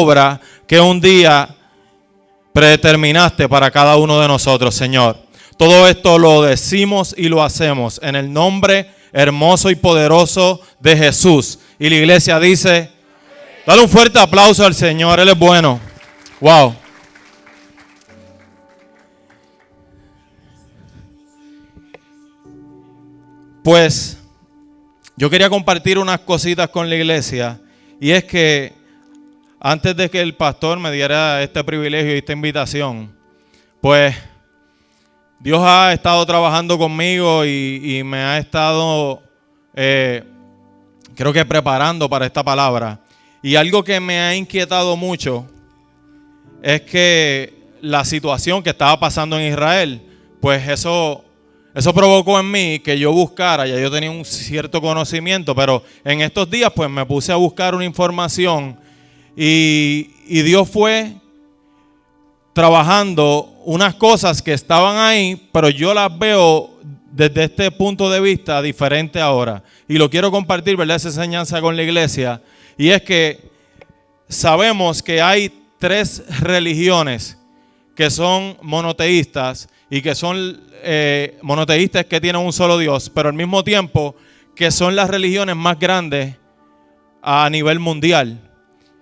obra que un día predeterminaste para cada uno de nosotros, Señor. Todo esto lo decimos y lo hacemos en el nombre hermoso y poderoso de Jesús. Y la iglesia dice, dale un fuerte aplauso al Señor, Él es bueno. Wow. Pues yo quería compartir unas cositas con la iglesia, y es que antes de que el pastor me diera este privilegio y esta invitación, pues Dios ha estado trabajando conmigo y me ha estado, creo que preparando para esta palabra. Y algo que me ha inquietado mucho es que la situación que estaba pasando en Israel, pues eso provocó en mí que yo buscara, ya yo tenía un cierto conocimiento, pero en estos días pues me puse a buscar una información y Dios fue trabajando unas cosas que estaban ahí, pero yo las veo desde este punto de vista diferente ahora. Y lo quiero compartir, ¿verdad? Esa enseñanza con la iglesia. Y es que sabemos que hay 3 religiones que son monoteístas y que son monoteístas que tienen un solo Dios, pero al mismo tiempo que son las religiones más grandes a nivel mundial.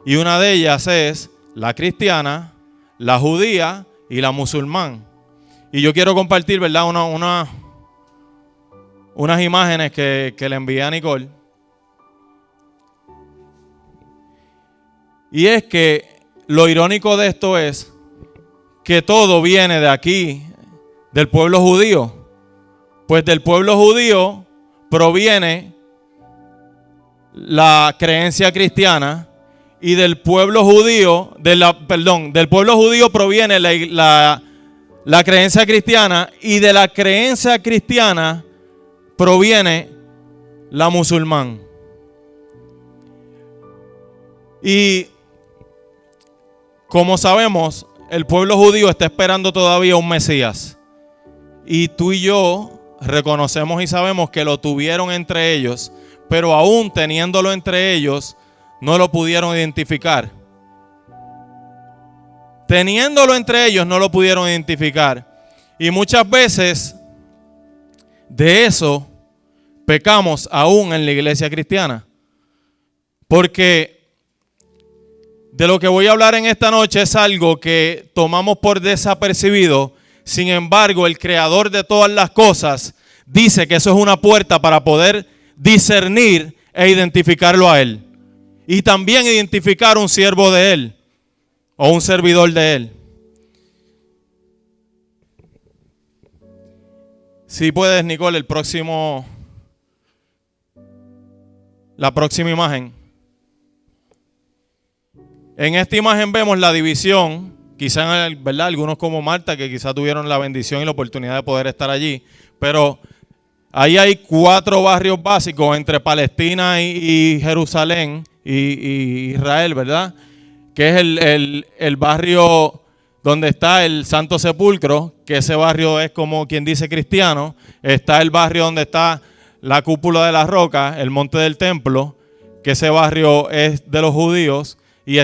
Y una de ellas es la cristiana, la judía y la musulmán. Y yo quiero compartir, ¿verdad? Unas imágenes que le envié a Nicole. Y es que lo irónico de esto es que todo viene de aquí, del pueblo judío. Pues del pueblo judío proviene la creencia cristiana, y del pueblo judío, del pueblo judío proviene la creencia cristiana, y de la creencia cristiana proviene la musulmán. Y como sabemos, el pueblo judío está esperando todavía un Mesías. Y tú y yo reconocemos y sabemos que lo tuvieron entre ellos, pero aún teniéndolo entre ellos, no lo pudieron identificar. Teniéndolo entre ellos, no lo pudieron identificar. Y muchas veces de eso pecamos aún en la iglesia cristiana. Porque de lo que voy a hablar en esta noche es algo que tomamos por desapercibido. Sin embargo, el creador de todas las cosas dice que eso es una puerta para poder discernir e identificarlo a Él. Y también identificar un siervo de Él o un servidor de Él. Si puedes, Nicole, la próxima imagen. En esta imagen vemos la división, quizás, ¿verdad? Algunos como Marta, que quizás tuvieron la bendición y la oportunidad de poder estar allí, pero ahí hay 4 barrios básicos entre Palestina y Jerusalén y Israel, ¿verdad? Que es el barrio donde está el Santo Sepulcro, que ese barrio es como quien dice cristiano. Está el barrio donde está la cúpula de la roca, el monte del templo, que ese barrio es de los judíos. Y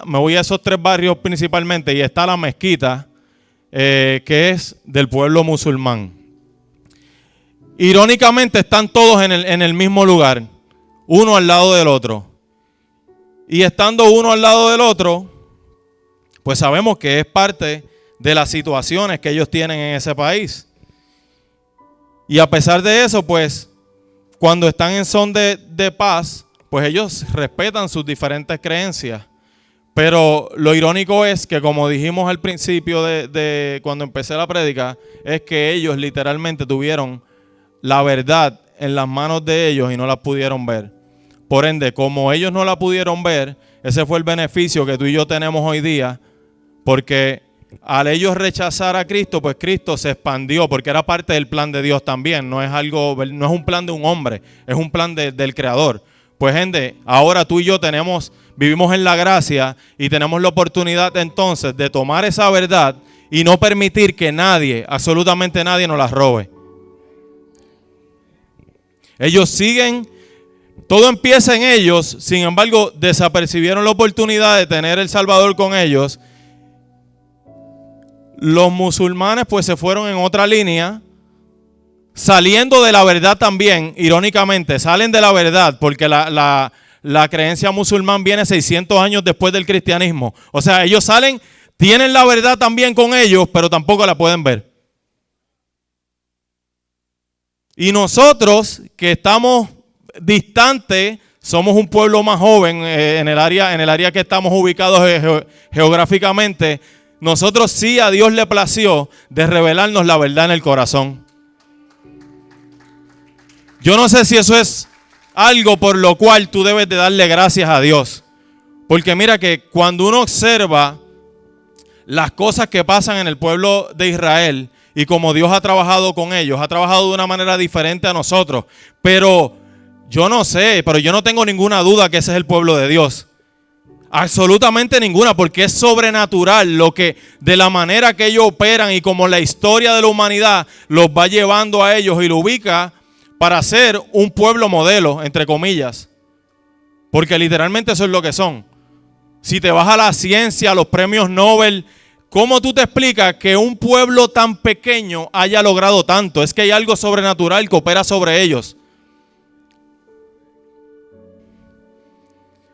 me voy a esos 3 barrios principalmente, y está la mezquita, que es del pueblo musulmán. Irónicamente están todos en el mismo lugar, uno al lado del otro. Y estando uno al lado del otro, pues sabemos que es parte de las situaciones que ellos tienen en ese país. Y a pesar de eso, pues, cuando están en son de paz, pues ellos respetan sus diferentes creencias. Pero lo irónico es que, como dijimos al principio de cuando empecé la prédica, es que ellos literalmente tuvieron la verdad en las manos de ellos y no la pudieron ver. Por ende, como ellos no la pudieron ver, ese fue el beneficio que tú y yo tenemos hoy día, porque al ellos rechazar a Cristo, pues Cristo se expandió, porque era parte del plan de Dios también. No es un plan de un hombre, es un plan del Creador. Pues gente, ahora tú y yo vivimos en la gracia y tenemos la oportunidad entonces de tomar esa verdad y no permitir que nadie, absolutamente nadie, nos la robe. Ellos siguen Todo empieza en ellos, sin embargo, desapercibieron la oportunidad de tener el Salvador con ellos. Los musulmanes pues se fueron en otra línea, saliendo de la verdad también, irónicamente, salen de la verdad, porque la creencia musulmán viene 600 años después del cristianismo. O sea, ellos salen, tienen la verdad también con ellos, pero tampoco la pueden ver. Y nosotros, que estamos distantes, somos un pueblo más joven en el área que estamos ubicados geográficamente, nosotros sí a Dios le plació de revelarnos la verdad en el corazón. Yo no sé si eso es algo por lo cual tú debes de darle gracias a Dios. Porque mira que cuando uno observa las cosas que pasan en el pueblo de Israel y como Dios ha trabajado con ellos, ha trabajado de una manera diferente a nosotros. Pero yo no sé, pero yo no tengo ninguna duda que ese es el pueblo de Dios. Absolutamente ninguna, porque es sobrenatural lo que, de la manera que ellos operan y como la historia de la humanidad los va llevando a ellos y lo ubica para ser un pueblo modelo, entre comillas. Porque literalmente eso es lo que son. Si te vas a la ciencia, a los premios Nobel, ¿cómo tú te explicas que un pueblo tan pequeño haya logrado tanto? Es que hay algo sobrenatural que opera sobre ellos.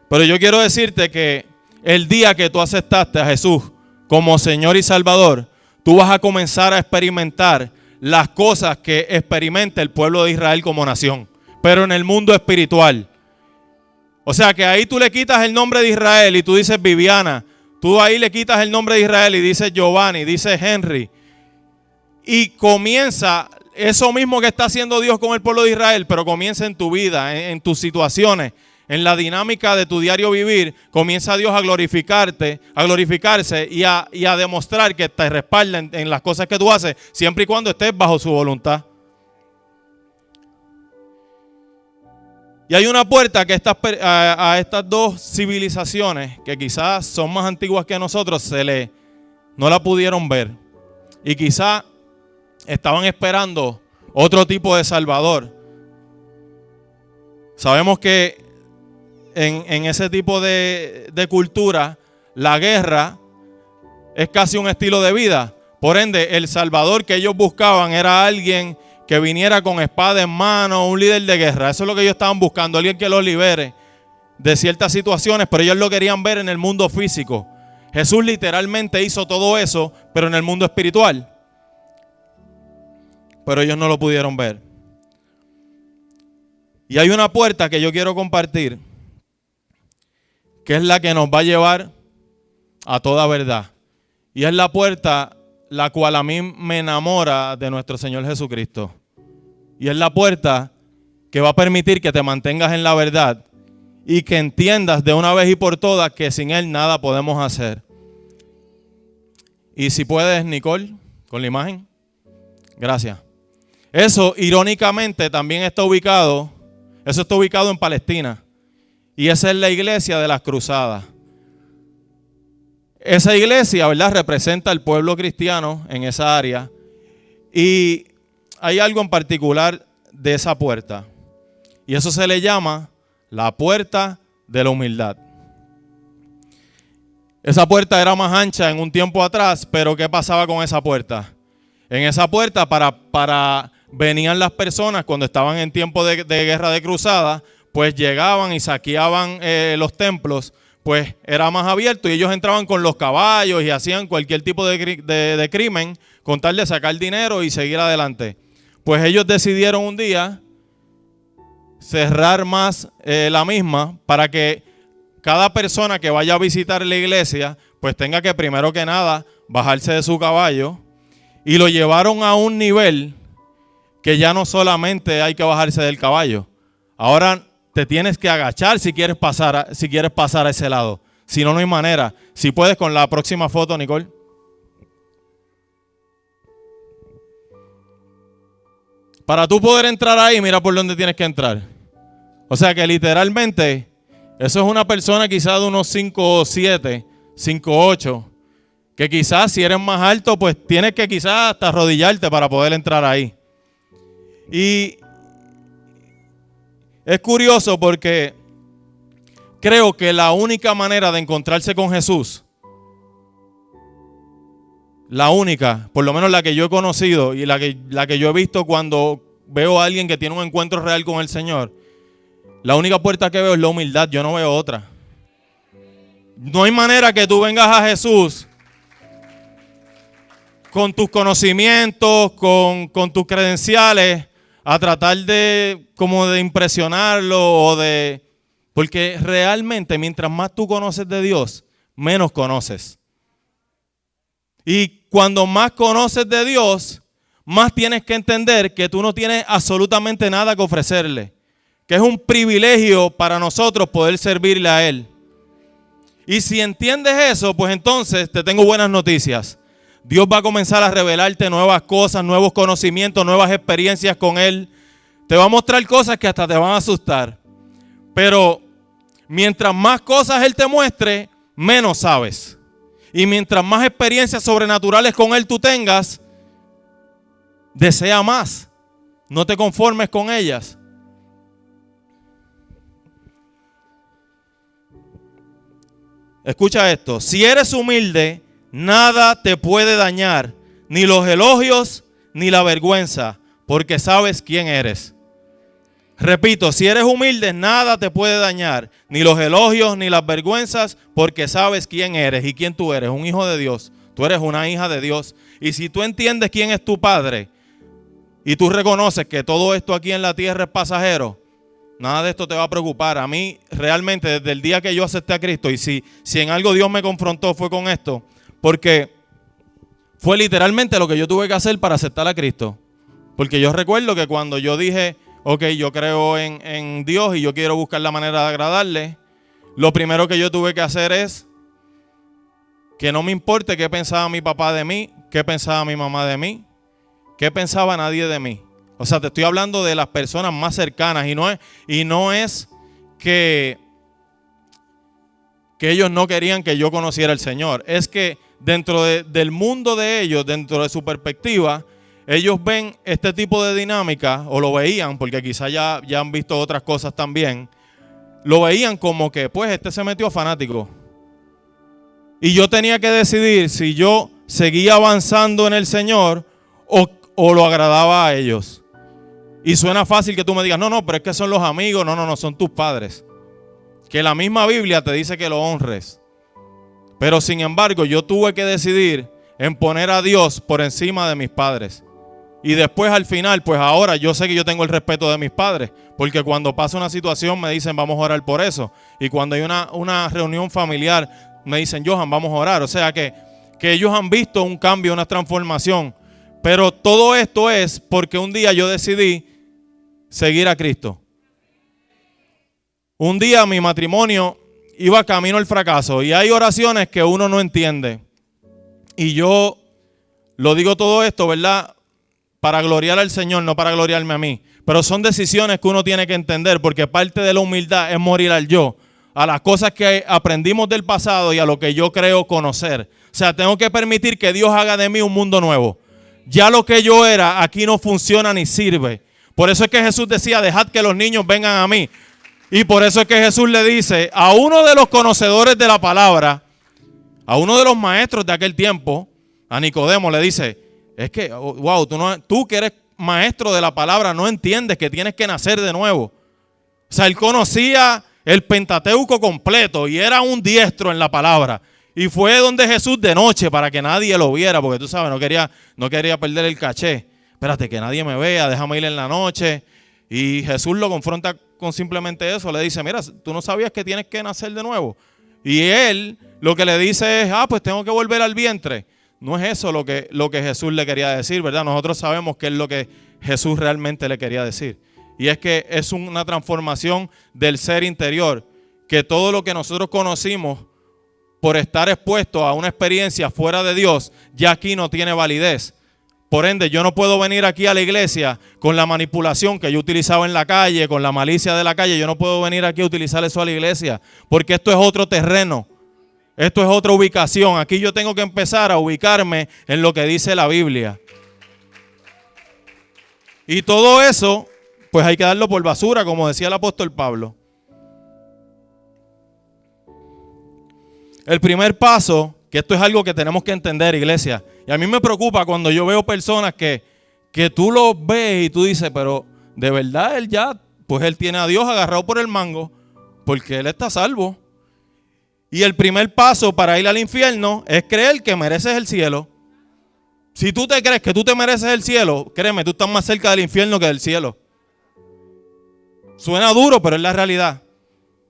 Pero yo quiero decirte que el día que tú aceptaste a Jesús como Señor y Salvador, tú vas a comenzar a experimentar las cosas que experimenta el pueblo de Israel como nación, pero en el mundo espiritual. O sea que ahí tú le quitas el nombre de Israel y tú dices Viviana, tú ahí le quitas el nombre de Israel y dices Giovanni, dices Henry, y comienza eso mismo que está haciendo Dios con el pueblo de Israel, pero comienza en tu vida, en tus situaciones, en la dinámica de tu diario vivir. Comienza Dios a glorificarse y a demostrar que te respalda en las cosas que tú haces, siempre y cuando estés bajo su voluntad. Y hay una puerta que a estas dos civilizaciones, que quizás son más antiguas que nosotros, no la pudieron ver. Y quizás estaban esperando otro tipo de Salvador. Sabemos que en ese tipo de cultura, la guerra es casi un estilo de vida. Por ende, el Salvador que ellos buscaban era alguien que viniera con espada en mano, un líder de guerra. Eso es lo que ellos estaban buscando, alguien que los libere de ciertas situaciones, pero ellos lo querían ver en el mundo físico. Jesús literalmente hizo todo eso, pero en el mundo espiritual. Pero ellos no lo pudieron ver. Y hay una puerta que yo quiero compartir, que es la que nos va a llevar a toda verdad. Y es la puerta la cual a mí me enamora de nuestro Señor Jesucristo. Y es la puerta que va a permitir que te mantengas en la verdad y que entiendas de una vez y por todas que sin Él nada podemos hacer. Y si puedes, Nicole, con la imagen. Gracias. Eso, irónicamente, también está ubicado en Palestina. Y esa es la iglesia de las cruzadas. Esa iglesia, ¿verdad?, representa al pueblo cristiano en esa área. Y hay algo en particular de esa puerta. Y eso se le llama la puerta de la humildad. Esa puerta era más ancha en un tiempo atrás, pero ¿qué pasaba con esa puerta? En esa puerta venían las personas cuando estaban en tiempo de guerra de cruzada, pues llegaban y saqueaban los templos. Pues era más abierto y ellos entraban con los caballos y hacían cualquier tipo de crimen con tal de sacar dinero y seguir adelante. Pues ellos decidieron un día cerrar más la misma para que cada persona que vaya a visitar la iglesia pues tenga que primero que nada bajarse de su caballo, y lo llevaron a un nivel que ya no solamente hay que bajarse del caballo. Ahora te tienes que agachar si quieres pasar a ese lado. Si no, no hay manera. Si puedes, con la próxima foto, Nicole. Para tú poder entrar ahí, mira por dónde tienes que entrar. O sea que literalmente, eso es una persona quizás de unos 5'7", 5'8", que quizás si eres más alto, pues tienes que quizás hasta arrodillarte para poder entrar ahí. Y es curioso porque creo que la única manera de encontrarse con Jesús, la única, por lo menos la que yo he conocido y la que yo he visto cuando veo a alguien que tiene un encuentro real con el Señor, la única puerta que veo es la humildad, yo no veo otra. No hay manera que tú vengas a Jesús con tus conocimientos, con tus credenciales, a tratar de como de impresionarlo o de... Porque realmente mientras más tú conoces de Dios, menos conoces. Y cuando más conoces de Dios, más tienes que entender que tú no tienes absolutamente nada que ofrecerle. Que es un privilegio para nosotros poder servirle a Él. Y si entiendes eso, pues entonces te tengo buenas noticias. Dios va a comenzar a revelarte nuevas cosas, nuevos conocimientos, nuevas experiencias con Él. Te va a mostrar cosas que hasta te van a asustar. Pero mientras más cosas Él te muestre, menos sabes. Y mientras más experiencias sobrenaturales con Él tú tengas, desea más. No te conformes con ellas. Escucha esto. Si eres humilde, nada te puede dañar, ni los elogios, ni la vergüenza, porque sabes quién eres. Repito, si eres humilde, nada te puede dañar, ni los elogios, ni las vergüenzas, porque sabes quién eres y quién tú eres, un hijo de Dios. Tú eres una hija de Dios. Y si tú entiendes quién es tu Padre, y tú reconoces que todo esto aquí en la tierra es pasajero, nada de esto te va a preocupar. A mí, realmente, desde el día que yo acepté a Cristo, y si en algo Dios me confrontó fue con esto, porque fue literalmente lo que yo tuve que hacer para aceptar a Cristo. Porque yo recuerdo que cuando yo dije, ok, yo creo en Dios y yo quiero buscar la manera de agradarle, lo primero que yo tuve que hacer es que no me importe qué pensaba mi papá de mí, qué pensaba mi mamá de mí, qué pensaba nadie de mí. O sea, te estoy hablando de las personas más cercanas y no es que ellos no querían que yo conociera al Señor. Es que dentro del mundo de ellos, dentro de su perspectiva, ellos ven este tipo de dinámica, o lo veían, porque quizás ya han visto otras cosas también, lo veían como que, pues, este se metió fanático. Y yo tenía que decidir si yo seguía avanzando en el Señor o lo agradaba a ellos. Y suena fácil que tú me digas, no, pero es que son los amigos. No, son tus padres. Que la misma Biblia te dice que lo honres. Pero sin embargo, yo tuve que decidir en poner a Dios por encima de mis padres. Y después al final, pues ahora yo sé que yo tengo el respeto de mis padres. Porque cuando pasa una situación me dicen, vamos a orar por eso. Y cuando hay una reunión familiar, me dicen, Johan, vamos a orar. O sea que ellos han visto un cambio, una transformación. Pero todo esto es porque un día yo decidí seguir a Cristo. Un día mi matrimonio iba camino al fracaso y hay oraciones que uno no entiende. Y yo lo digo todo esto, ¿verdad? Para gloriar al Señor, no para gloriarme a mí. Pero son decisiones que uno tiene que entender porque parte de la humildad es morir al yo, a las cosas que aprendimos del pasado y a lo que yo creo conocer. O sea, tengo que permitir que Dios haga de mí un mundo nuevo. Ya lo que yo era aquí no funciona ni sirve. Por eso es que Jesús decía, dejad que los niños vengan a mí. Y por eso es que Jesús le dice a uno de los conocedores de la palabra, a uno de los maestros de aquel tiempo, a Nicodemo, le dice, es que, wow, tú que eres maestro de la palabra no entiendes que tienes que nacer de nuevo. O sea, él conocía el Pentateuco completo y era un diestro en la palabra. Y fue donde Jesús de noche para que nadie lo viera, porque tú sabes, no quería perder el caché. Espérate, que nadie me vea, déjame ir en la noche. Y Jesús lo confronta con simplemente eso. Le dice, mira, tú no sabías que tienes que nacer de nuevo. Y él lo que le dice es, pues tengo que volver al vientre. No es eso lo que Jesús le quería decir, ¿verdad? Nosotros sabemos que es lo que Jesús realmente le quería decir. Y es que es una transformación del ser interior. Que todo lo que nosotros conocimos por estar expuesto a una experiencia fuera de Dios, ya aquí no tiene validez. Por ende, yo no puedo venir aquí a la iglesia con la manipulación que yo utilizaba en la calle, con la malicia de la calle. Yo no puedo venir aquí a utilizar eso a la iglesia, porque esto es otro terreno. Esto es otra ubicación. Aquí yo tengo que empezar a ubicarme en lo que dice la Biblia. Y todo eso pues hay que darlo por basura, como decía el apóstol Pablo. El primer paso, que esto es algo que tenemos que entender, iglesia, y a mí me preocupa cuando yo veo personas que tú los ves y tú dices, pero de verdad él ya, pues él tiene a Dios agarrado por el mango, porque él está salvo. Y el primer paso para ir al infierno es creer que mereces el cielo. Si tú te crees que tú te mereces el cielo, créeme, tú estás más cerca del infierno que del cielo. Suena duro, pero es la realidad.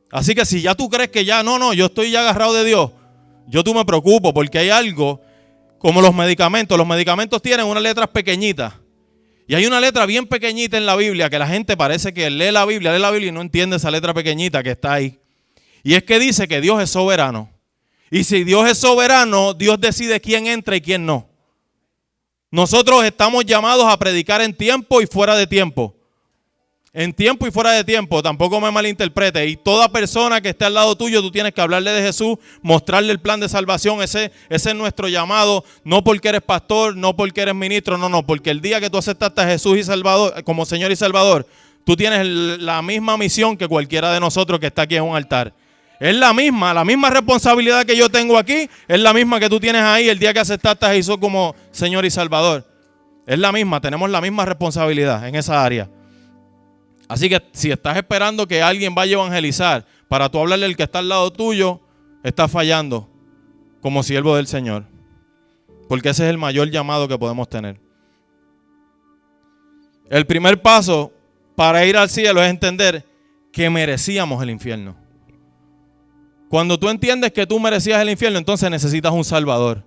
Así que si ya tú crees que ya, no, yo estoy ya agarrado de Dios, tú me preocupo porque hay algo como los medicamentos. Los medicamentos tienen unas letras pequeñitas. Y hay una letra bien pequeñita en la Biblia que la gente parece que lee la Biblia y no entiende esa letra pequeñita que está ahí. Y es que dice que Dios es soberano. Y si Dios es soberano, Dios decide quién entra y quién no. Nosotros estamos llamados a predicar en tiempo y fuera de tiempo. En tiempo y fuera de tiempo, tampoco me malinterprete. Y toda persona que esté al lado tuyo, tú tienes que hablarle de Jesús, mostrarle el plan de salvación. Ese es nuestro llamado, no porque eres pastor, no porque eres ministro, no, porque el día que tú aceptaste a Jesús y Salvador, como Señor y Salvador, tú tienes la misma misión que cualquiera de nosotros que está aquí en un altar. Es la misma responsabilidad que yo tengo aquí, es la misma que tú tienes ahí el día que aceptaste a Jesús como Señor y Salvador. Es la misma, tenemos la misma responsabilidad en esa área. Así que si estás esperando que alguien vaya a evangelizar para tú hablarle al que está al lado tuyo, estás fallando como siervo del Señor. Porque ese es el mayor llamado que podemos tener. El primer paso para ir al cielo es entender que merecíamos el infierno. Cuando tú entiendes que tú merecías el infierno, entonces necesitas un Salvador.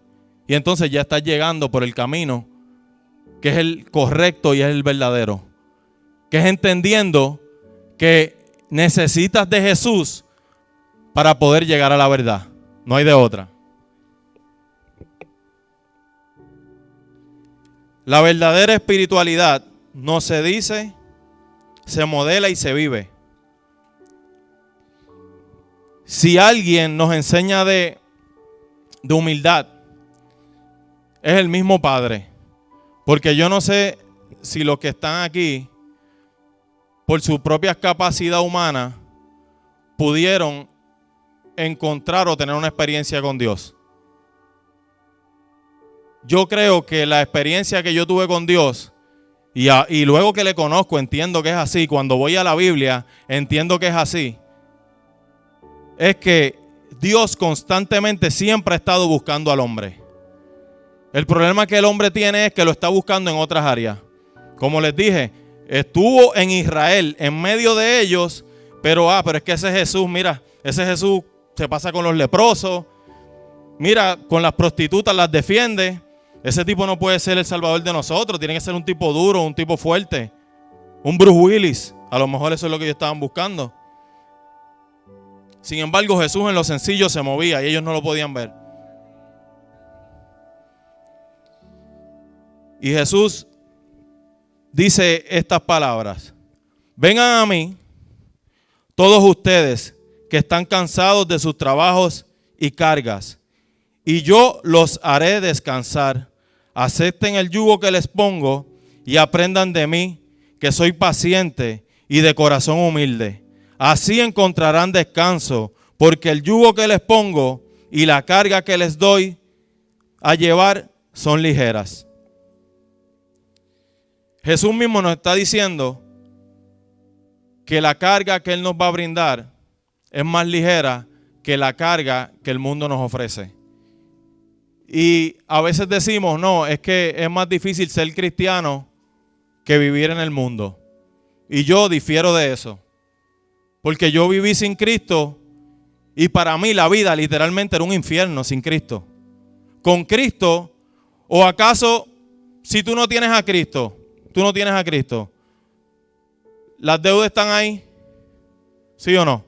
Y entonces ya estás llegando por el camino que es el correcto y es el verdadero. Que es entendiendo que necesitas de Jesús para poder llegar a la verdad. No hay de otra. La verdadera espiritualidad no se dice, se modela y se vive. Si alguien nos enseña de humildad, es el mismo Padre. Porque yo no sé si los que están aquí, por su propia capacidad humana, pudieron encontrar o tener una experiencia con Dios. Yo creo que la experiencia que yo tuve con Dios, y luego que le conozco, entiendo que es así. Cuando voy a la Biblia, entiendo que es así. Es que Dios constantemente siempre ha estado buscando al hombre. El problema que el hombre tiene es que lo está buscando en otras áreas. Como les dije, estuvo en Israel, en medio de ellos, pero es que ese Jesús, mira, ese Jesús se pasa con los leprosos, mira, con las prostitutas las defiende. Ese tipo no puede ser el Salvador de nosotros, tiene que ser un tipo duro, un tipo fuerte, un Bruce Willis. A lo mejor eso es lo que ellos estaban buscando. Sin embargo, Jesús en lo sencillo se movía y ellos no lo podían ver. Y Jesús dice estas palabras: vengan a mí todos ustedes que están cansados de sus trabajos y cargas, y yo los haré descansar. Acepten el yugo que les pongo y aprendan de mí, que soy paciente y de corazón humilde. Así encontrarán descanso, porque el yugo que les pongo y la carga que les doy a llevar son ligeras. Jesús mismo nos está diciendo que la carga que Él nos va a brindar es más ligera que la carga que el mundo nos ofrece. Y a veces decimos, no, es que es más difícil ser cristiano que vivir en el mundo. Y yo difiero de eso. Porque yo viví sin Cristo y para mí la vida literalmente era un infierno sin Cristo. Con Cristo, o acaso si tú no tienes a Cristo, ¿las deudas están ahí? ¿Sí o no?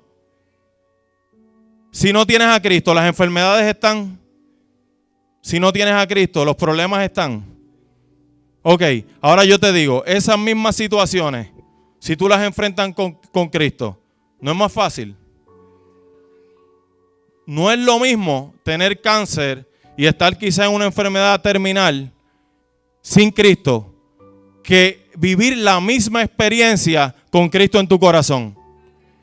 Si no tienes a Cristo, las enfermedades están. Si no tienes a Cristo, los problemas están. Ok, ahora yo te digo, esas mismas situaciones, si tú las enfrentas con Cristo, ¿no es más fácil? No es lo mismo tener cáncer y estar quizá en una enfermedad terminal sin Cristo que vivir la misma experiencia con Cristo en tu corazón.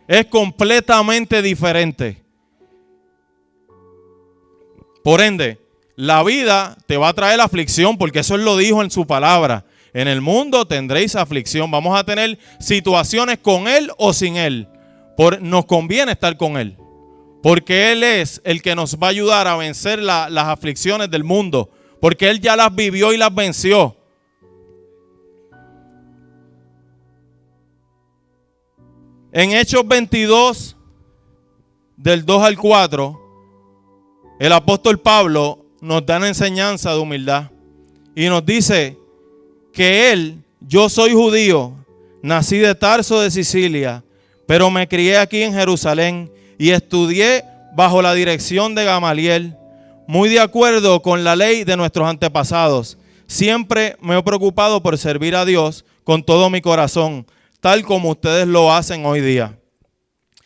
Es completamente diferente. Por ende, la vida te va a traer aflicción, porque eso Él lo dijo en su palabra. En el mundo tendréis aflicción. Vamos a tener situaciones con Él o sin Él. Nos conviene estar con Él, porque Él es el que nos va a ayudar a vencer las aflicciones del mundo, porque Él ya las vivió y las venció. En Hechos 22, del 2 al 4, el apóstol Pablo nos da una enseñanza de humildad y nos dice que él, yo soy judío, nací de Tarso de Sicilia, pero me crié aquí en Jerusalén y estudié bajo la dirección de Gamaliel, muy de acuerdo con la ley de nuestros antepasados. Siempre me he preocupado por servir a Dios con todo mi corazón, tal como ustedes lo hacen hoy día.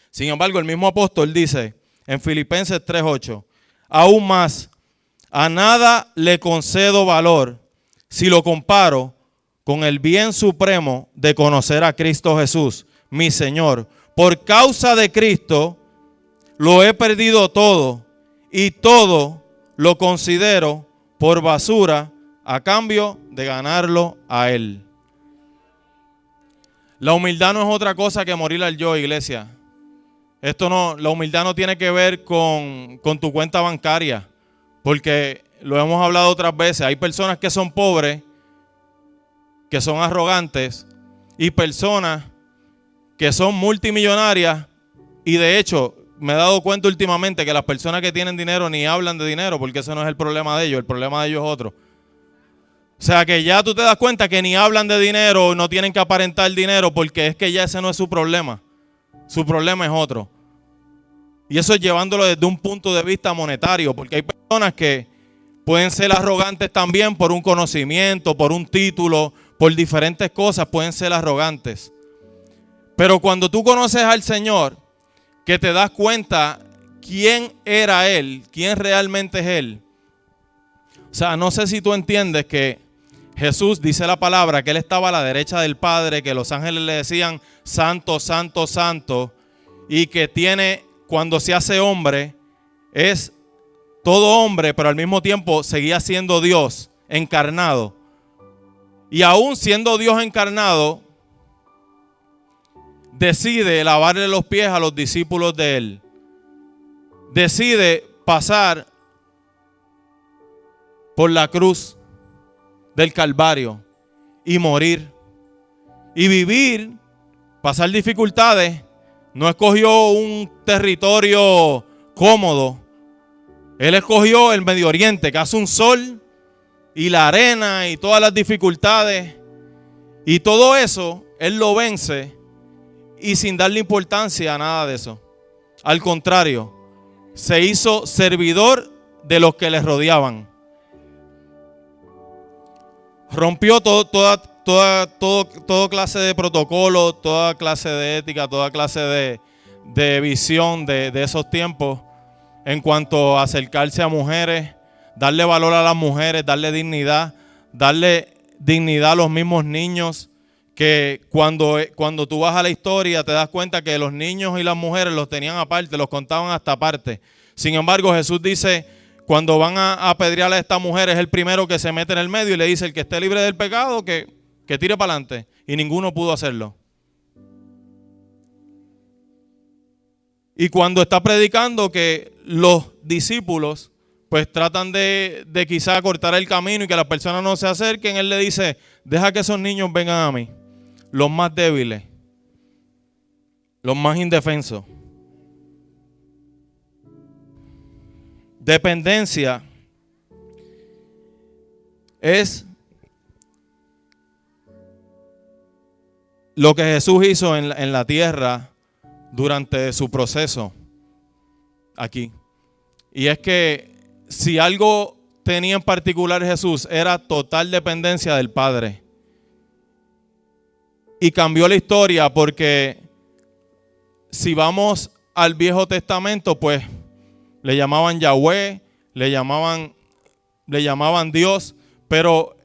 Sin embargo, el mismo apóstol dice en Filipenses 3:8, aún más, a nada le concedo valor si lo comparo con el bien supremo de conocer a Cristo Jesús, mi Señor. Por causa de Cristo lo he perdido todo y todo lo considero por basura a cambio de ganarlo a Él. La humildad no es otra cosa que morir al yo, iglesia. La humildad no tiene que ver con tu cuenta bancaria, porque lo hemos hablado otras veces. Hay personas que son pobres, que son arrogantes, y personas que son multimillonarias, y de hecho me he dado cuenta últimamente que las personas que tienen dinero ni hablan de dinero, porque ese no es el problema de ellos, el problema de ellos es otro. O sea que ya tú te das cuenta que ni hablan de dinero, no tienen que aparentar dinero, porque es que ya ese no es su problema. Su problema es otro. Y eso es llevándolo desde un punto de vista monetario, porque hay personas que pueden ser arrogantes también por un conocimiento, por un título, por diferentes cosas, pueden ser arrogantes. Pero cuando tú conoces al Señor, que te das cuenta quién era Él, quién realmente es Él. O sea, no sé si tú entiendes que Jesús, dice la palabra, que Él estaba a la derecha del Padre, que los ángeles le decían santo, santo, santo, y que cuando se hace hombre, es todo hombre, pero al mismo tiempo seguía siendo Dios encarnado. Y aún siendo Dios encarnado, decide lavarle los pies a los discípulos de Él. Decide pasar por la cruz del Calvario y morir y vivir, pasar dificultades. No escogió un territorio cómodo. Él escogió el Medio Oriente, que hace un sol y la arena y todas las dificultades. Y todo eso, Él lo vence y sin darle importancia a nada de eso. Al contrario, se hizo servidor de los que le rodeaban. Rompió toda clase de protocolo, toda clase de ética, toda clase de visión de esos tiempos en cuanto a acercarse a mujeres, darle valor a las mujeres, darle dignidad a los mismos niños, que cuando tú vas a la historia te das cuenta que los niños y las mujeres los tenían aparte, los contaban hasta aparte. Sin embargo, Jesús dice, cuando van a apedrear a esta mujer, es el primero que se mete en el medio y le dice, el que esté libre del pecado, que tire para adelante. Y ninguno pudo hacerlo. Y cuando está predicando, que los discípulos pues tratan de quizá cortar el camino y que las personas no se acerquen, Él le dice, deja que esos niños vengan a mí, los más débiles, los más indefensos. Dependencia es lo que Jesús hizo en la tierra durante su proceso aquí. Y es que si algo tenía en particular Jesús, era total dependencia del Padre. Y cambió la historia, porque si vamos al Viejo Testamento, pues le llamaban Yahweh, le llamaban Dios, pero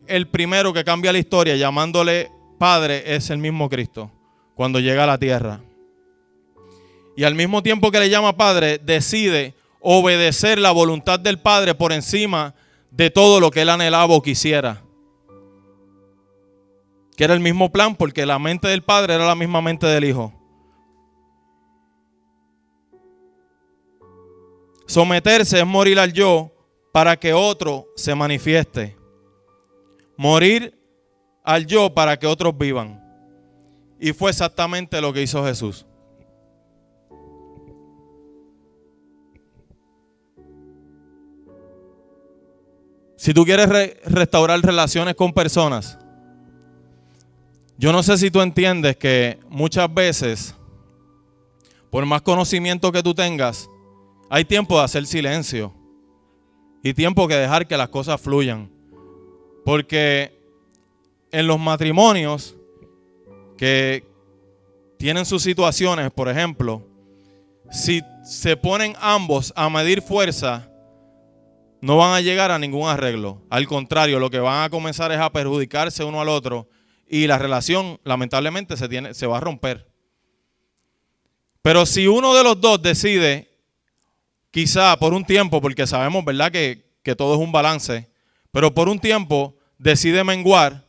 el primero que cambia la historia llamándole Padre es el mismo Cristo. cuando llega a la tierra. Y al mismo tiempo que le llama Padre, decide obedecer la voluntad del Padre por encima de todo lo que él anhelaba o quisiera. Que era el mismo plan, porque la mente del Padre era la misma mente del Hijo. Someterse es morir al yo para que otro se manifieste. Morir al yo para que otros vivan. Y fue exactamente lo que hizo Jesús. Si tú quieres restaurar relaciones con personas, yo no sé si tú entiendes que muchas veces, por más conocimiento que tú tengas, hay tiempo de hacer silencio y tiempo que dejar que las cosas fluyan. Porque en los matrimonios que tienen sus situaciones, por ejemplo, si se ponen ambos a medir fuerza, no van a llegar a ningún arreglo. Al contrario, lo que van a comenzar es a perjudicarse uno al otro y la relación lamentablemente se va a romper. Pero si uno de los dos decide, quizá por un tiempo, porque sabemos, ¿verdad?, que todo es un balance, pero por un tiempo decide menguar,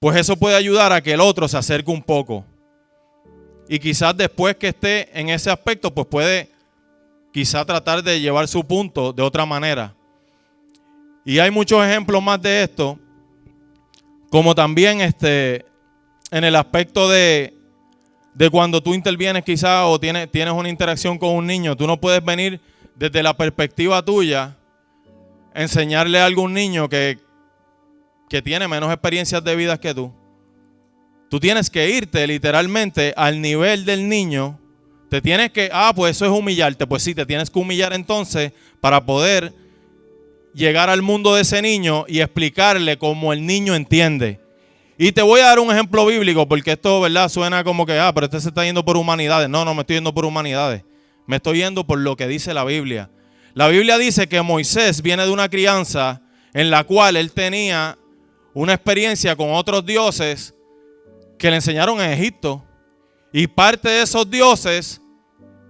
pues eso puede ayudar a que el otro se acerque un poco. Y quizás después que esté en ese aspecto, pues puede quizá tratar de llevar su punto de otra manera. Y hay muchos ejemplos más de esto, como también en el aspecto de cuando tú intervienes quizá o tienes una interacción con un niño. Tú no puedes venir desde la perspectiva tuya, enseñarle a algún niño que tiene menos experiencias de vida que tú. Tú tienes que irte literalmente al nivel del niño. Te tienes que, pues eso es humillarte. Pues sí, te tienes que humillar entonces para poder llegar al mundo de ese niño y explicarle como el niño entiende. Y te voy a dar un ejemplo bíblico, porque esto, ¿verdad?, suena como que, pero este se está yendo por humanidades. No me estoy yendo por humanidades. Me estoy yendo por lo que dice la Biblia. La Biblia dice que Moisés viene de una crianza en la cual él tenía una experiencia con otros dioses que le enseñaron en Egipto. Y parte de esos dioses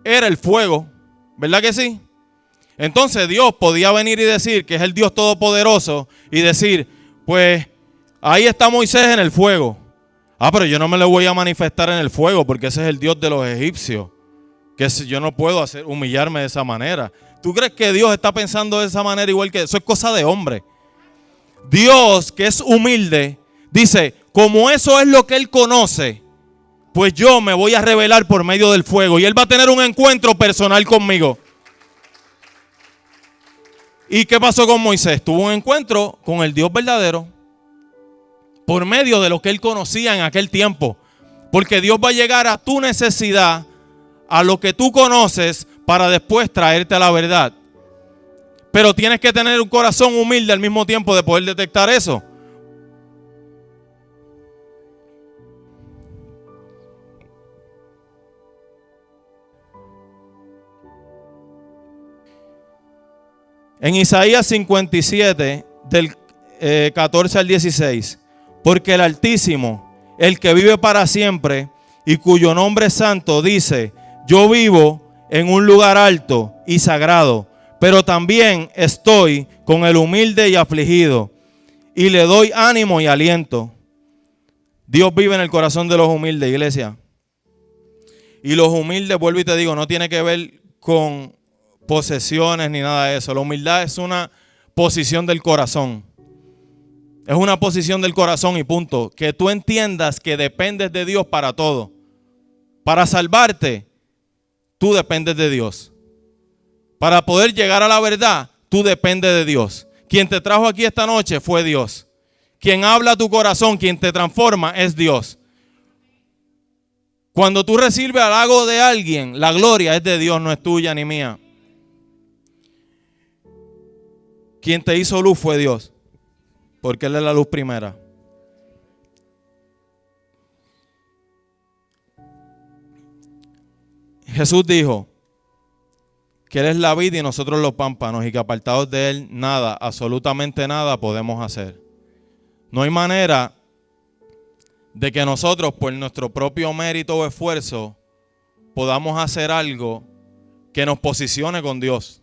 era el fuego. ¿Verdad que sí? Entonces Dios podía venir y decir que es el Dios todopoderoso y decir, pues ahí está Moisés en el fuego. Pero yo no me le voy a manifestar en el fuego porque ese es el Dios de los egipcios. Que yo no puedo humillarme de esa manera. ¿Tú crees que Dios está pensando de esa manera igual que eso? Es cosa de hombre. Dios, que es humilde, dice, como eso es lo que Él conoce, pues yo me voy a revelar por medio del fuego. Y Él va a tener un encuentro personal conmigo. ¿Y qué pasó con Moisés? Tuvo un encuentro con el Dios verdadero por medio de lo que él conocía en aquel tiempo. Porque Dios va a llegar a tu necesidad, a lo que tú conoces, para después traerte a la verdad. Pero tienes que tener un corazón humilde al mismo tiempo de poder detectar eso. En Isaías 57, del 14 al 16, porque el Altísimo, el que vive para siempre y cuyo nombre es santo, dice, yo vivo en un lugar alto y sagrado, pero también estoy con el humilde y afligido, y le doy ánimo y aliento. Dios vive en el corazón de los humildes, iglesia. Y los humildes, vuelvo y te digo, no tiene que ver con posesiones ni nada de eso. La humildad es una posición del corazón. Es una posición del corazón y punto. Que tú entiendas que dependes de Dios para todo. Para salvarte, tú dependes de Dios. Para poder llegar a la verdad, tú dependes de Dios. Quien te trajo aquí esta noche fue Dios. Quien habla a tu corazón, quien te transforma es Dios. Cuando tú recibes halago de alguien, la gloria es de Dios, no es tuya ni mía. Quien te hizo luz fue Dios, porque Él es la luz primera. Jesús dijo que Él es la vid y nosotros los pámpanos y que apartados de Él nada, absolutamente nada podemos hacer. No hay manera de que nosotros por nuestro propio mérito o esfuerzo podamos hacer algo que nos posicione con Dios.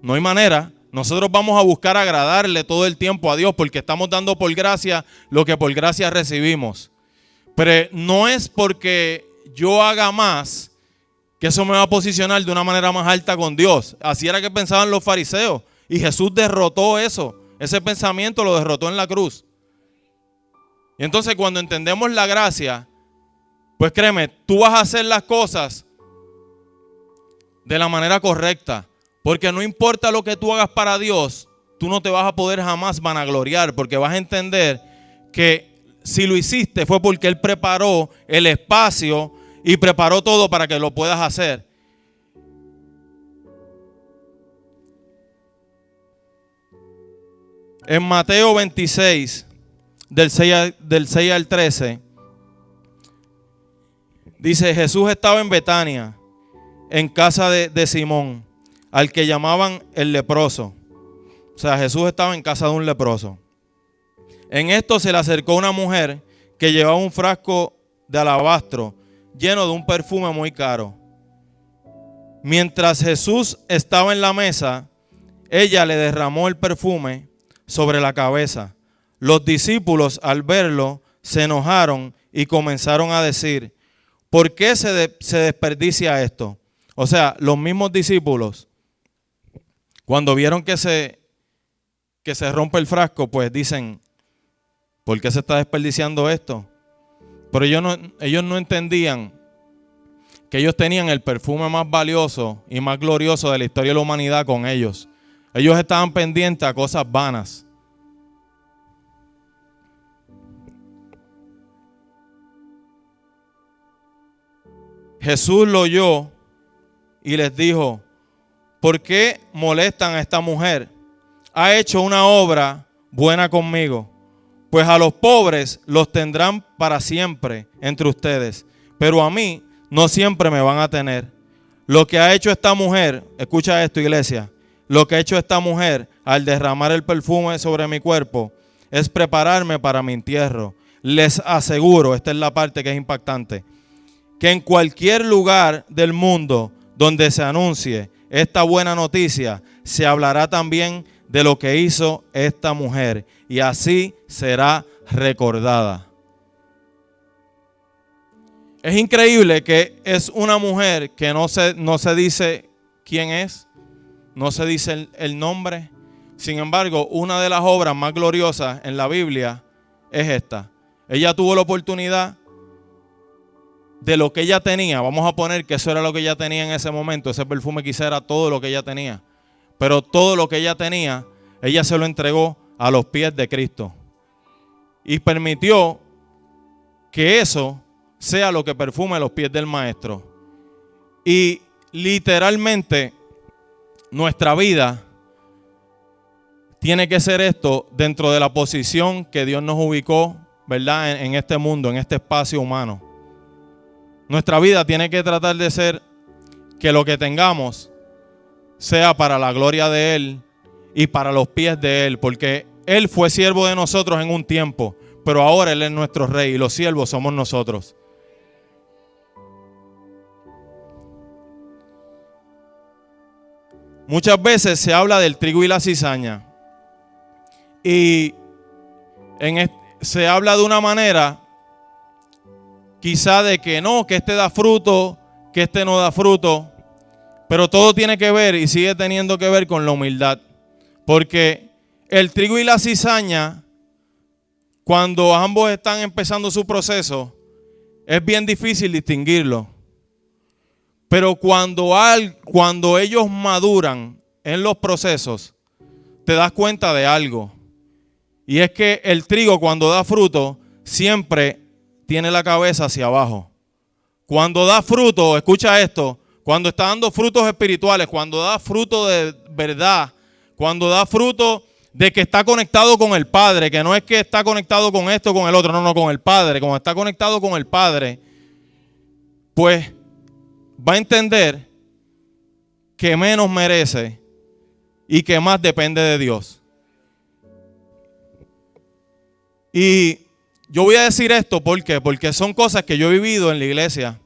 No hay manera. Nosotros vamos a buscar agradarle todo el tiempo a Dios porque estamos dando por gracia lo que por gracia recibimos. Pero no es porque yo haga más que eso me va a posicionar de una manera más alta con Dios. Así era que pensaban los fariseos. Y Jesús derrotó eso. Ese pensamiento lo derrotó en la cruz. Y entonces cuando entendemos la gracia, pues créeme, tú vas a hacer las cosas de la manera correcta. Porque no importa lo que tú hagas para Dios, tú no te vas a poder jamás vanagloriar. Porque vas a entender que si lo hiciste fue porque Él preparó el espacio y preparó todo para que lo puedas hacer. En Mateo 26, del 6 al 13, dice: Jesús estaba en Betania, en casa de Simón, al que llamaban el leproso. O sea, Jesús estaba en casa de un leproso. En esto se le acercó una mujer que llevaba un frasco de alabastro lleno de un perfume muy caro. Mientras Jesús estaba en la mesa, ella le derramó el perfume sobre la cabeza. Los discípulos, al verlo, se enojaron y comenzaron a decir: ¿por qué se desperdicia esto? O sea, los mismos discípulos, cuando vieron que se rompe el frasco, pues dicen: ¿por qué se está desperdiciando esto? Pero ellos no entendían que ellos tenían el perfume más valioso y más glorioso de la historia de la humanidad con ellos. Ellos estaban pendientes a cosas vanas. Jesús lo oyó y les dijo: ¿por qué molestan a esta mujer? Ha hecho una obra buena conmigo. Pues a los pobres los tendrán para siempre entre ustedes, pero a mí no siempre me van a tener. Lo que ha hecho esta mujer, escucha esto, iglesia, lo que ha hecho esta mujer al derramar el perfume sobre mi cuerpo es prepararme para mi entierro. Les aseguro, esta es la parte que es impactante, que en cualquier lugar del mundo donde se anuncie esta buena noticia, se hablará también de lo que hizo esta mujer, y así será recordada. Es increíble que es una mujer que no se dice quién es, no se dice el nombre. Sin embargo, una de las obras más gloriosas en la Biblia es esta. Ella tuvo la oportunidad de lo que ella tenía. Vamos a poner que eso era lo que ella tenía en ese momento. Ese perfume quizá era todo lo que ella tenía. Pero todo lo que ella tenía, ella se lo entregó a los pies de Cristo. Y permitió que eso sea lo que perfume los pies del Maestro. Y literalmente nuestra vida tiene que ser esto dentro de la posición que Dios nos ubicó, ¿verdad? En este mundo, en este espacio humano. Nuestra vida tiene que tratar de ser que lo que tengamos sea para la gloria de Él y para los pies de Él, porque Él fue siervo de nosotros en un tiempo, pero ahora Él es nuestro rey y los siervos somos nosotros. Muchas veces se habla del trigo y la cizaña y se habla de una manera quizá de que no, que este da fruto, que este no da fruto. Pero todo tiene que ver y sigue teniendo que ver con la humildad. Porque el trigo y la cizaña, cuando ambos están empezando su proceso, es bien difícil distinguirlo. Pero cuando ellos maduran en los procesos, te das cuenta de algo. Y es que el trigo, cuando da fruto, siempre tiene la cabeza hacia abajo. Cuando da fruto, escucha esto, cuando está dando frutos espirituales, cuando da fruto de verdad, cuando da fruto de que está conectado con el Padre, que no es que está conectado con esto o con el otro, no, con el Padre. Cuando está conectado con el Padre, pues va a entender que menos merece y que más depende de Dios. Y yo voy a decir esto, ¿por qué? Porque son cosas que yo he vivido en la iglesia.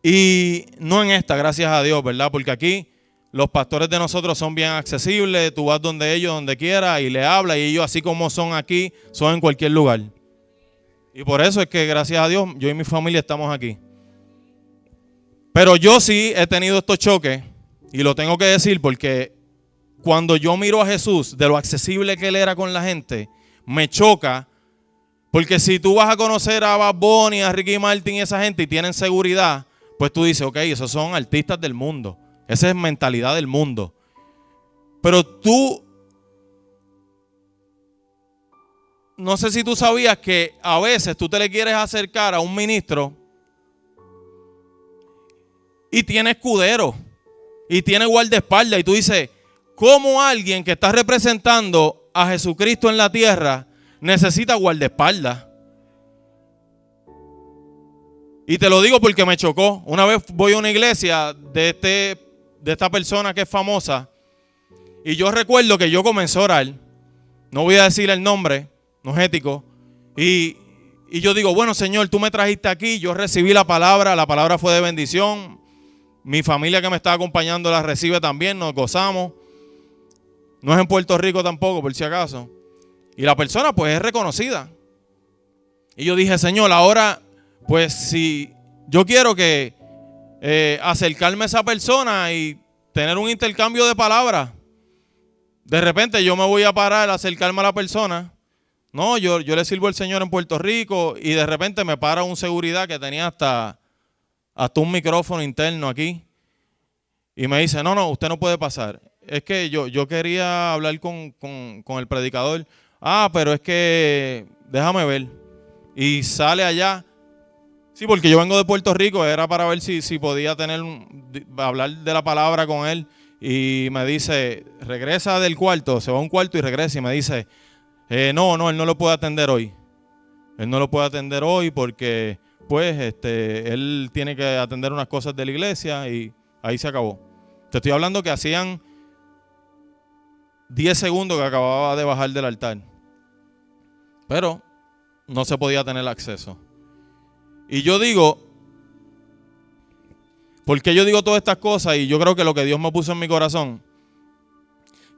Y no en esta, gracias a Dios, ¿verdad? Porque aquí los pastores de nosotros son bien accesibles. Tú vas donde ellos, donde quieras, y le hablas. Y ellos, así como son aquí, son en cualquier lugar. Y por eso es que, gracias a Dios, yo y mi familia estamos aquí. Pero yo sí he tenido estos choques. Y lo tengo que decir porque cuando yo miro a Jesús, de lo accesible que Él era con la gente, me choca. Porque si tú vas a conocer a Bad Bunny, a Ricky Martin y esa gente y tienen seguridad, pues tú dices, ok, esos son artistas del mundo. Esa es mentalidad del mundo. Pero tú, no sé si tú sabías que a veces tú te le quieres acercar a un ministro y tiene escudero y tiene guardaespaldas y tú dices, ¿cómo alguien que está representando a Jesucristo en la tierra necesita guardaespaldas? Y te lo digo porque me chocó. Una vez voy a una iglesia de esta persona que es famosa y yo recuerdo que yo comencé a orar. No voy a decir el nombre, no es ético. Y yo digo, bueno, Señor, tú me trajiste aquí, yo recibí la palabra fue de bendición. Mi familia que me está acompañando la recibe también, nos gozamos. No es en Puerto Rico tampoco, por si acaso. Y la persona pues es reconocida. Y yo dije, Señor, ahora pues si yo quiero que acercarme a esa persona y tener un intercambio de palabras. De repente yo me voy a parar a acercarme a la persona. No, yo le sirvo al Señor en Puerto Rico y de repente me para un seguridad que tenía hasta un micrófono interno aquí. Y me dice, no, usted no puede pasar. Es que yo quería hablar con el predicador. Ah, pero es que déjame ver. Y sale allá. Sí, porque yo vengo de Puerto Rico, era para ver si podía hablar de la palabra con él. Y me dice, regresa del cuarto, se va a un cuarto y regresa y me dice, no, él no lo puede atender hoy. Él no lo puede atender hoy porque, pues, él tiene que atender unas cosas de la iglesia y ahí se acabó. Te estoy hablando que hacían 10 segundos que acababa de bajar del altar. Pero no se podía tener acceso. Y yo digo, ¿por qué yo digo todas estas cosas? Y yo creo que lo que Dios me puso en mi corazón,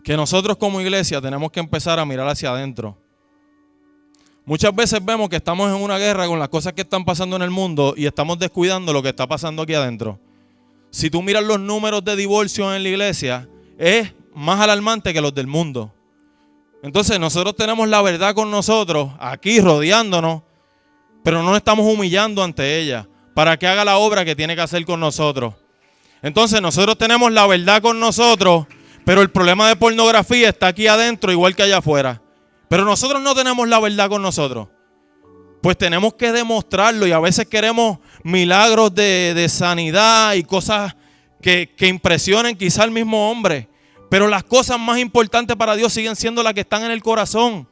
que nosotros como iglesia tenemos que empezar a mirar hacia adentro. Muchas veces vemos que estamos en una guerra con las cosas que están pasando en el mundo y estamos descuidando lo que está pasando aquí adentro. Si tú miras los números de divorcio en la iglesia, es más alarmante que los del mundo. Entonces nosotros tenemos la verdad con nosotros, aquí rodeándonos, pero no nos estamos humillando ante ella para que haga la obra que tiene que hacer con nosotros. Entonces nosotros tenemos la verdad con nosotros, pero el problema de pornografía está aquí adentro igual que allá afuera. Pero nosotros no tenemos la verdad con nosotros. Pues tenemos que demostrarlo y a veces queremos milagros de sanidad y cosas que impresionen quizá al mismo hombre. Pero las cosas más importantes para Dios siguen siendo las que están en el corazón.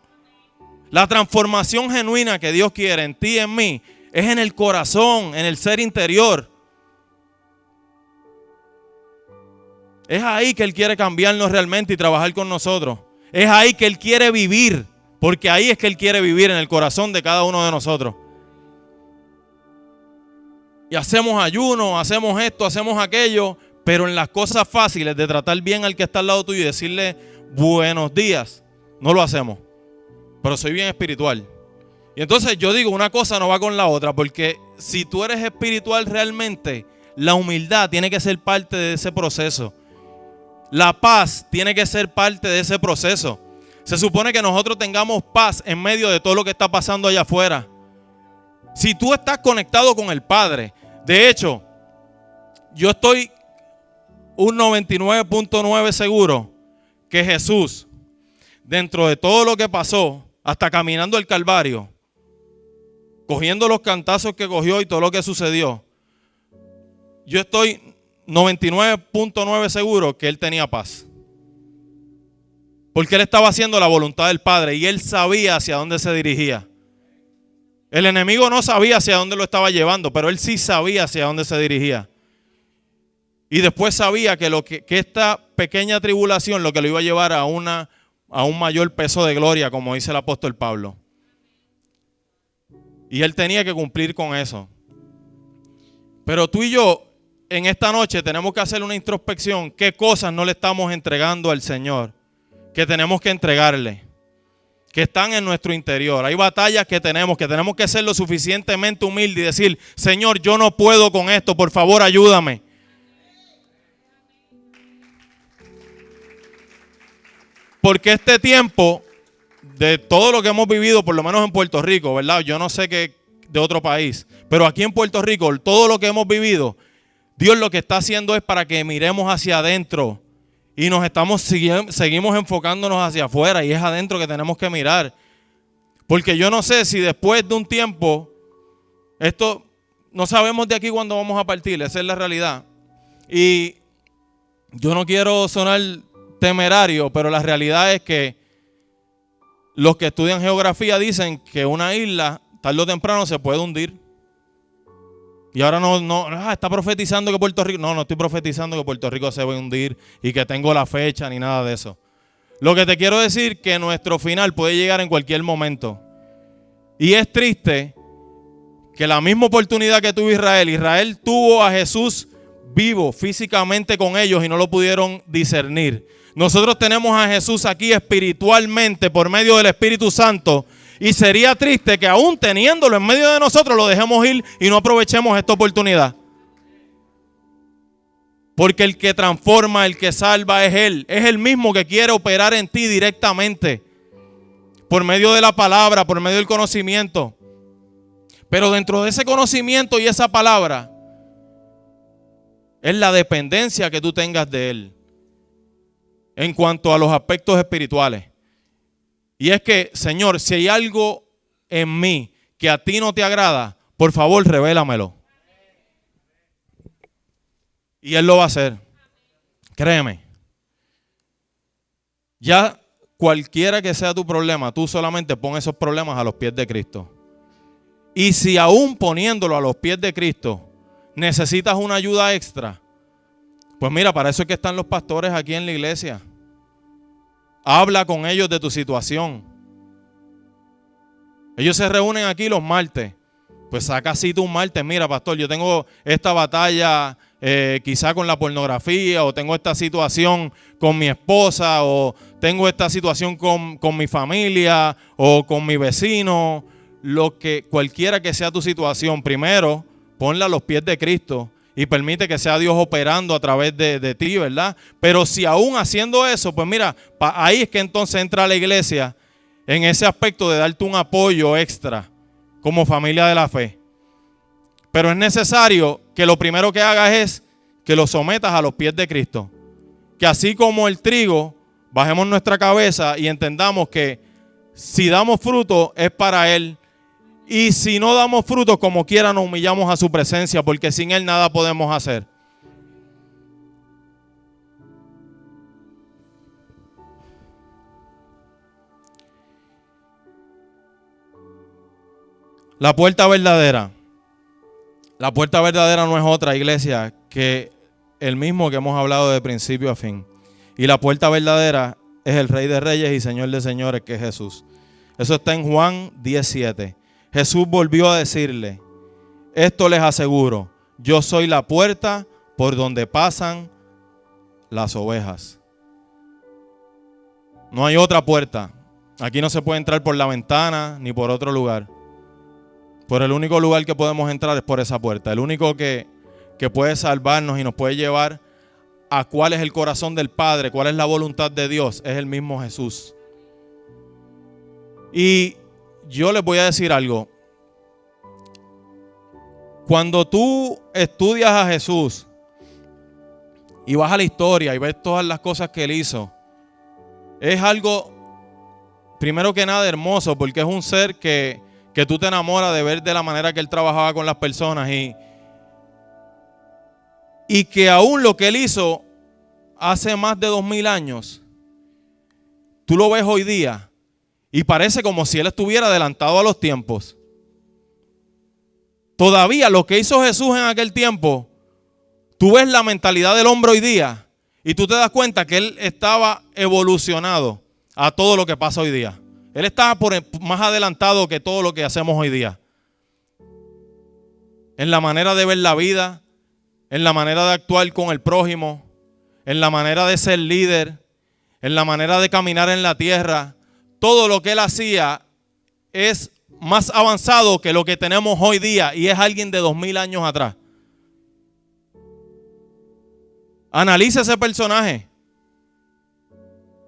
La transformación genuina que Dios quiere en ti y en mí es en el corazón, en el ser interior. Es ahí que Él quiere cambiarnos realmente y trabajar con nosotros. Es ahí que Él quiere vivir, porque ahí es que Él quiere vivir, en el corazón de cada uno de nosotros. Y hacemos ayuno, hacemos esto, hacemos aquello, pero en las cosas fáciles de tratar bien al que está al lado tuyo y decirle buenos días, no lo hacemos. Pero soy bien espiritual. Y entonces yo digo, una cosa no va con la otra, porque si tú eres espiritual realmente, la humildad tiene que ser parte de ese proceso. La paz tiene que ser parte de ese proceso. Se supone que nosotros tengamos paz en medio de todo lo que está pasando allá afuera. Si tú estás conectado con el Padre, de hecho, yo estoy un 99.9 seguro que Jesús, dentro de todo lo que pasó, hasta caminando el Calvario, cogiendo los cantazos que cogió y todo lo que sucedió, yo estoy 99.9 seguro que Él tenía paz. Porque Él estaba haciendo la voluntad del Padre y Él sabía hacia dónde se dirigía. El enemigo no sabía hacia dónde lo estaba llevando, pero Él sí sabía hacia dónde se dirigía. Y después sabía que esta pequeña tribulación lo que lo iba a llevar a un mayor peso de gloria, como dice el apóstol Pablo. Y él tenía que cumplir con eso. Pero tú y yo, en esta noche, tenemos que hacer una introspección. ¿Qué cosas no le estamos entregando al Señor? Que tenemos que entregarle. Que están en nuestro interior. Hay batallas que tenemos que ser lo suficientemente humildes y decir, Señor, yo no puedo con esto, por favor, ayúdame. Porque este tiempo, de todo lo que hemos vivido, por lo menos en Puerto Rico, ¿verdad? Yo no sé qué de otro país, pero aquí en Puerto Rico, todo lo que hemos vivido, Dios lo que está haciendo es para que miremos hacia adentro y seguimos enfocándonos hacia afuera, y es adentro que tenemos que mirar. Porque yo no sé si después de un tiempo, esto no sabemos de aquí cuándo vamos a partir, esa es la realidad. Y yo no quiero sonar temerario, pero la realidad es que los que estudian geografía dicen que una isla tarde o temprano se puede hundir. Y ahora está profetizando que Puerto Rico, no estoy profetizando que Puerto Rico se va a hundir y que tengo la fecha ni nada de eso. Lo que te quiero decir es que nuestro final puede llegar en cualquier momento. Y es triste que la misma oportunidad que tuvo Israel tuvo a Jesús vivo físicamente con ellos y no lo pudieron discernir. Nosotros tenemos a Jesús aquí espiritualmente por medio del Espíritu Santo. Y sería triste que aún teniéndolo en medio de nosotros lo dejemos ir y no aprovechemos esta oportunidad. Porque el que transforma, el que salva es Él. Es el mismo que quiere operar en ti directamente. Por medio de la palabra, por medio del conocimiento. Pero dentro de ese conocimiento y esa palabra es la dependencia que tú tengas de Él. En cuanto a los aspectos espirituales. Y es que, Señor, si hay algo en mí que a ti no te agrada, por favor, revélamelo. Y Él lo va a hacer. Créeme. Ya cualquiera que sea tu problema, tú solamente pon esos problemas a los pies de Cristo. Y si aún poniéndolo a los pies de Cristo, necesitas una ayuda extra, pues mira, para eso es que están los pastores aquí en la iglesia. Habla con ellos de tu situación. Ellos se reúnen aquí los martes. Pues saca cita un martes. Mira, pastor, yo tengo esta batalla quizá con la pornografía, o tengo esta situación con mi esposa, o tengo esta situación con mi familia, o con mi vecino. Cualquiera que sea tu situación, primero ponla a los pies de Cristo. Y permite que sea Dios operando a través de ti, ¿verdad? Pero si aún haciendo eso, pues mira, ahí es que entonces entra la iglesia en ese aspecto de darte un apoyo extra como familia de la fe. Pero es necesario que lo primero que hagas es que lo sometas a los pies de Cristo. Que así como el trigo, bajemos nuestra cabeza y entendamos que si damos fruto es para Él. Y si no damos frutos, como quiera nos humillamos a su presencia, porque sin Él nada podemos hacer. La puerta verdadera. La puerta verdadera no es otra, iglesia, que el mismo que hemos hablado de principio a fin. Y la puerta verdadera es el Rey de Reyes y Señor de Señores, que es Jesús. Eso está en Juan 17. Jesús volvió a decirle, esto les aseguro, yo soy la puerta por donde pasan las ovejas. No hay otra puerta. Aquí no se puede entrar por la ventana ni por otro lugar. Por el único lugar que podemos entrar es por esa puerta. El único que puede salvarnos y nos puede llevar a cuál es el corazón del Padre, cuál es la voluntad de Dios, es el mismo Jesús. Y yo les voy a decir algo. Cuando tú estudias a Jesús y vas a la historia y ves todas las cosas que Él hizo, es algo, primero que nada, hermoso, porque es un ser que tú te enamoras de ver de la manera que Él trabajaba con las personas y que aún lo que Él hizo hace más de 2000 años, tú lo ves hoy día y parece como si Él estuviera adelantado a los tiempos. Todavía lo que hizo Jesús en aquel tiempo, tú ves la mentalidad del hombre hoy día y tú te das cuenta que Él estaba evolucionado a todo lo que pasa hoy día. Él estaba más adelantado que todo lo que hacemos hoy día. en la manera de ver la vida, en la manera de actuar con el prójimo, en la manera de ser líder, en la manera de caminar en la tierra. Todo lo que él hacía es más avanzado que lo que tenemos hoy día y es alguien de 2000 años atrás. Analiza ese personaje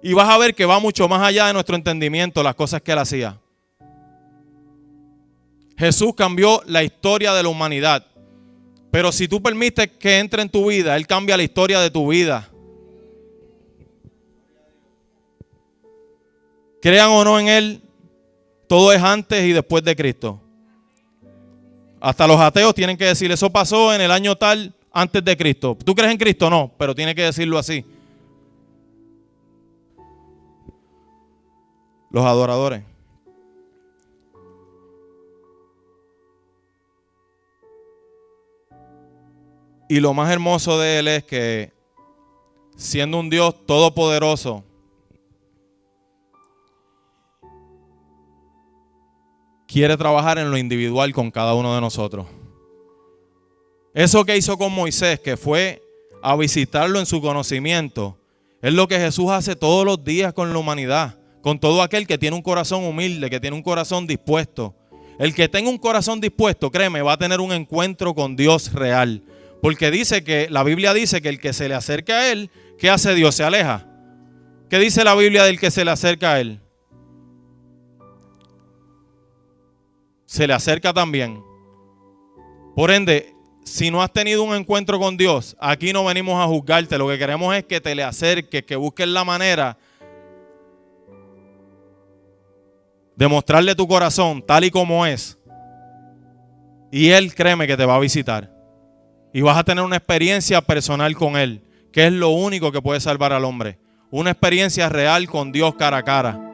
y vas a ver que va mucho más allá de nuestro entendimiento las cosas que él hacía. Jesús cambió la historia de la humanidad. Pero si tú permites que entre en tu vida, Él cambia la historia de tu vida. Crean o no en Él, todo es antes y después de Cristo. Hasta los ateos tienen que decir, eso pasó en el año tal, antes de Cristo. ¿Tú crees en Cristo? No, pero tiene que decirlo así. Los adoradores. Y lo más hermoso de Él es que, siendo un Dios todopoderoso, quiere trabajar en lo individual con cada uno de nosotros. Eso que hizo con Moisés, que fue a visitarlo en su conocimiento, es lo que Jesús hace todos los días con la humanidad, con todo aquel que tiene un corazón humilde, que tiene un corazón dispuesto. El que tenga un corazón dispuesto, créeme, va a tener un encuentro con Dios real. Porque dice que, la Biblia dice que el que se le acerca a Él, ¿qué hace Dios? Se aleja. ¿Qué dice la Biblia del que se le acerca a Él? Se le acerca también. Por ende, si no has tenido un encuentro con Dios, aquí no venimos a juzgarte. Lo que queremos es que te le acerques, que busques la manera de mostrarle tu corazón tal y como es. Y Él, créeme, que te va a visitar. Y vas a tener una experiencia personal con Él, que es lo único que puede salvar al hombre. Una experiencia real con Dios cara a cara.